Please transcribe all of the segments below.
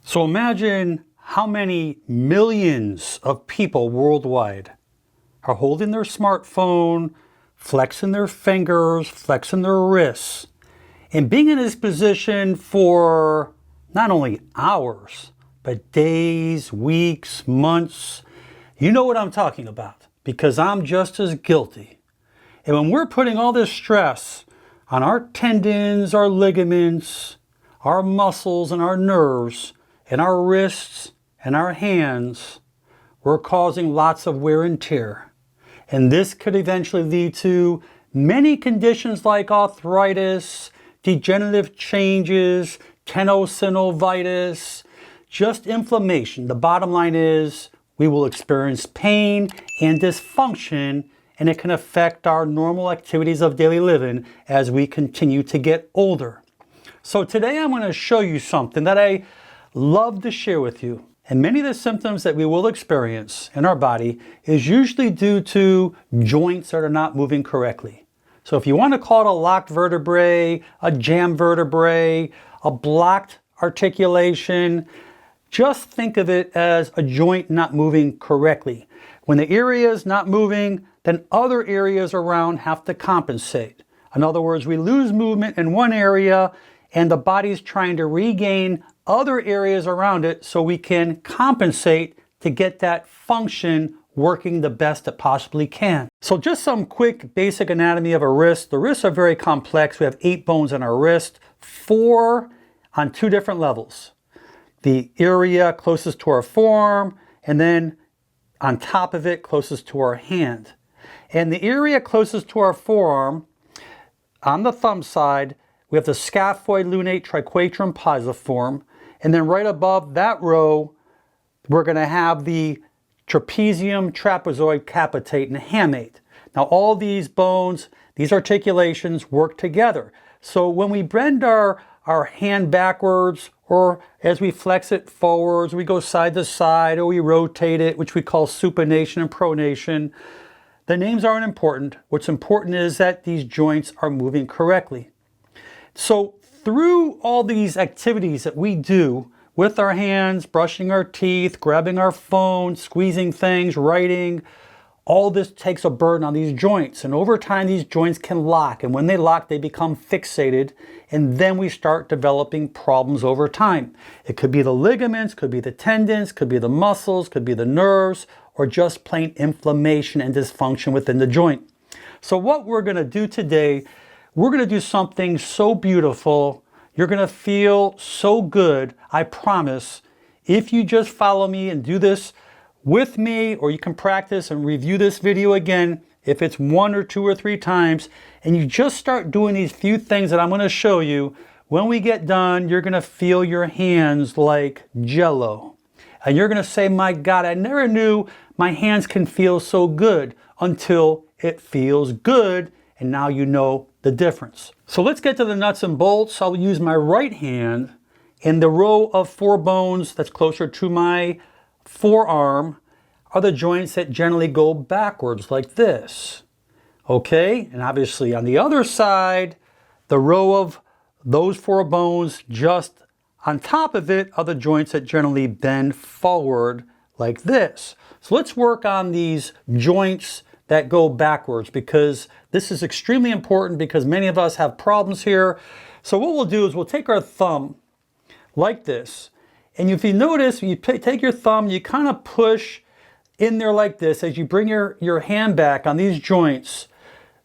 So imagine how many millions of people worldwide are holding their smartphone, flexing their fingers, flexing their wrists, and being in this position for not only hours, but days, weeks, months. You know what I'm talking about, because I'm just as guilty. And when we're putting all this stress on our tendons, our ligaments, our muscles, and our nerves, and our wrists, and our hands, we're causing lots of wear and tear. And this could eventually lead to many conditions like arthritis, degenerative changes, tenosynovitis, just inflammation. The bottom line is we will experience pain and dysfunction, and it can affect our normal activities of daily living as we continue to get older. So today I'm going to show you something that I love to share with you. And many of the symptoms that we will experience in our body is usually due to joints that are not moving correctly. So if you want to call it a locked vertebrae, a jammed vertebrae, a blocked articulation, just think of it as a joint not moving correctly. When the area is not moving, then other areas around have to compensate. In other words, we lose movement in one area and the body's trying to regain other areas around it so we can compensate to get that function working the best it possibly can. So just some quick basic anatomy of a wrist. The wrists are very complex. We have 8 bones on our wrist, 4 on 2 different levels. The area closest to our forearm, and then on top of it, closest to our hand. And the area closest to our forearm, on the thumb side, we have the scaphoid lunate triquetrum pisiform, and then right above that row, we're going to have the trapezium trapezoid capitate and hamate. Now all these bones, these articulations work together. So when we bend our hand backwards, or as we flex it forwards, we go side to side, or we rotate it, which we call supination and pronation, the names aren't important. What's important is that these joints are moving correctly. So through all these activities that we do with our hands, brushing our teeth, grabbing our phone, squeezing things, writing, all this takes a burden on these joints. And over time, these joints can lock. And when they lock, they become fixated. And then we start developing problems over time. It could be the ligaments, could be the tendons, could be the muscles, could be the nerves, or just plain inflammation and dysfunction within the joint. So what we're going to do today, we're going to do something so beautiful. You're going to feel so good, I promise, if you just follow me and do this with me, or you can practice and review this video again if it's 1 or 2 or 3 times, and you just start doing these few things that I'm going to show you. When we get done, you're going to feel your hands like jello. And you're going to say, my God, I never knew my hands can feel so good until it feels good, and now you know the difference. So let's get to the nuts and bolts. I'll use my right hand, and the row of 4 bones that's closer to my forearm are the joints that generally go backwards like this. Okay, and obviously on the other side, the row of those 4 bones just on top of it are the joints that generally bend forward like this. So let's work on these joints that go backwards, because this is extremely important, because many of us have problems here. So what we'll do is we'll take our thumb like this. And if you notice, you take your thumb, you kind of push in there like this. As you bring your hand back on these joints,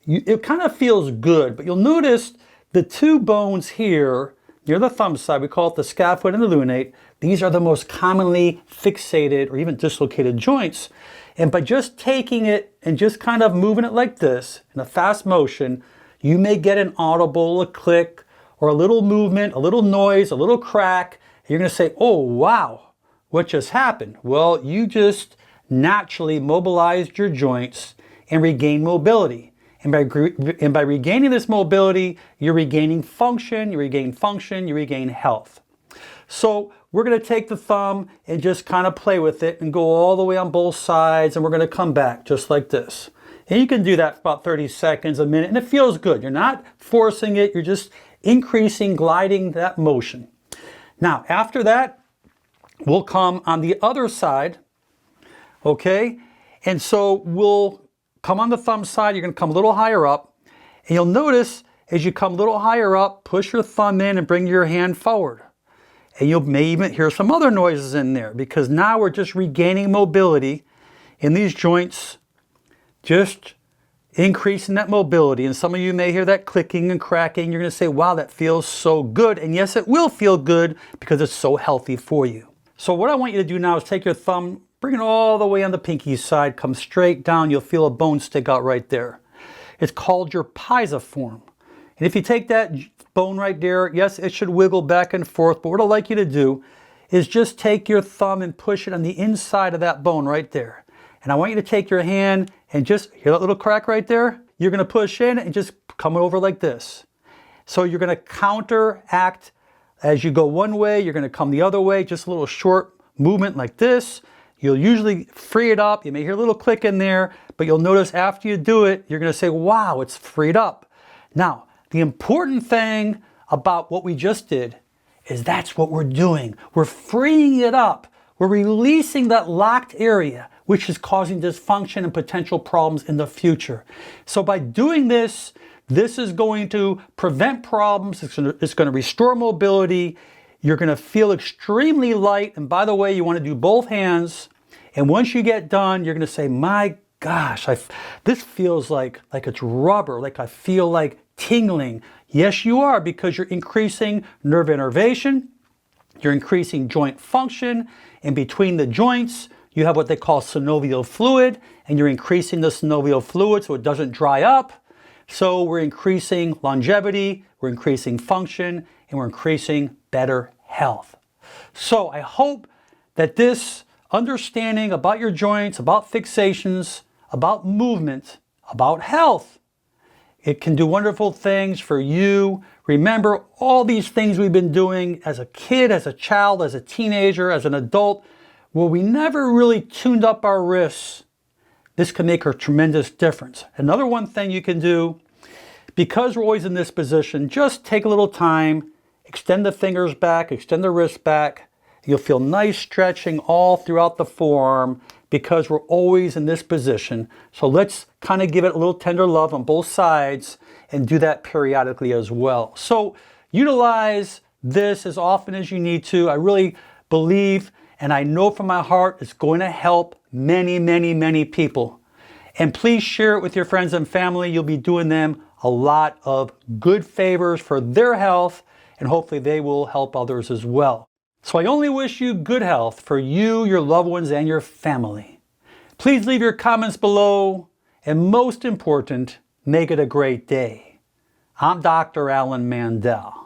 it kind of feels good. But you'll notice the 2 bones here near the thumb side, we call it the scaphoid and the lunate. These are the most commonly fixated or even dislocated joints. And by just taking it and just kind of moving it like this in a fast motion, you may get an audible, a click, or a little movement, a little noise, a little crack. You're going to say, oh, wow, what just happened? Well, you just naturally mobilized your joints and regained mobility. And by regaining this mobility, you're regaining function, you regain health. So we're going to take the thumb and just kind of play with it and go all the way on both sides, and we're going to come back just like this. And you can do that for about 30 seconds, a minute, and it feels good. You're not forcing it, you're just increasing, gliding that motion. Now, after that, will come on the other side, okay? And so we'll come on the thumb side, you're gonna come a little higher up, and you'll notice as you come a little higher up, push your thumb in and bring your hand forward. And you may even hear some other noises in there because now we're just regaining mobility in these joints, just increasing that mobility. And some of you may hear that clicking and cracking. You're going to say, wow, that feels so good. And yes, it will feel good because it's so healthy for you. So what I want you to do now is take your thumb, bring it all the way on the pinky side, come straight down. You'll feel a bone stick out right there. It's called your pisiform. And if you take that bone right there, yes, it should wiggle back and forth, but what I'd like you to do is just take your thumb and push it on the inside of that bone right there. And I want you to take your hand and just, hear that little crack right there? You're gonna push in and just come over like this. So you're gonna counteract as you go one way, you're gonna come the other way, just a little short movement like this. You'll usually free it up. You may hear a little click in there, but you'll notice after you do it, you're gonna say, wow, it's freed up. Now, the important thing about what we just did is that's what we're doing. We're freeing it up. We're releasing that locked area, which is causing dysfunction and potential problems in the future. So by doing this, this is going to prevent problems. It's going to restore mobility. You're going to feel extremely light. And by the way, you want to do both hands. And once you get done, you're going to say, my gosh, this feels like it's rubber, like I feel like tingling. Yes, you are, because you're increasing nerve innervation, you're increasing joint function, and between the joints, you have what they call synovial fluid, and you're increasing the synovial fluid so it doesn't dry up. So we're increasing longevity, we're increasing function, and we're increasing better health. So I hope that this understanding about your joints, about fixations, about movement, about health, it can do wonderful things for you. Remember all these things we've been doing as a kid, as a child, as a teenager, as an adult, where we never really tuned up our wrists. This can make a tremendous difference. Another one thing you can do, because we're always in this position, just take a little time, extend the fingers back, extend the wrist back. You'll feel nice stretching all throughout the forearm because we're always in this position. So let's kind of give it a little tender love on both sides and do that periodically as well. So utilize this as often as you need to. I really believe and I know from my heart it's going to help many, many, many people. And please share it with your friends and family. You'll be doing them a lot of good favors for their health, and hopefully they will help others as well. So I only wish you good health for you, your loved ones, and your family. Please leave your comments below, and most important, make it a great day. I'm Dr. Alan Mandell.